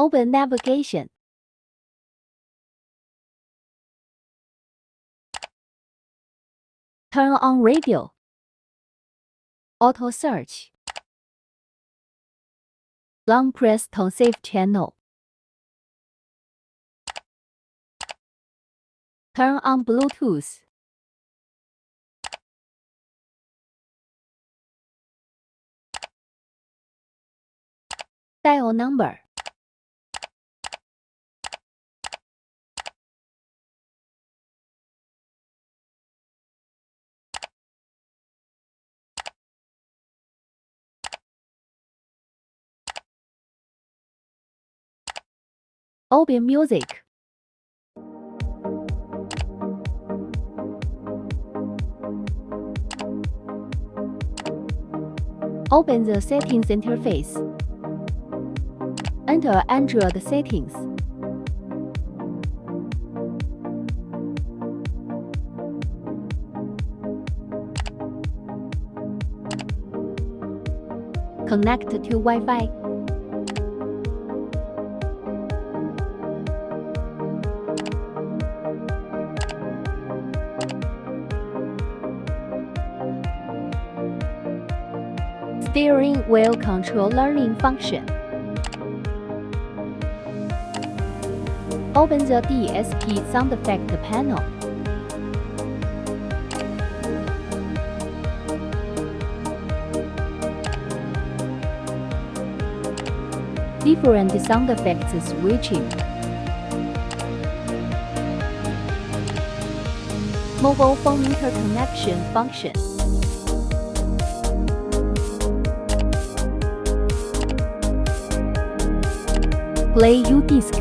Open navigation. Turn on radio. Auto search. Long press tone save channel. Turn on Bluetooth. Dial number. Open music. Open the settings interface. Enter Android settings. Connect to Wi-Fi. Steering wheel control learning function. Open the DSP sound effect panel. Different sound effects switching. Mobile phone interconnection function. Play U-Disc.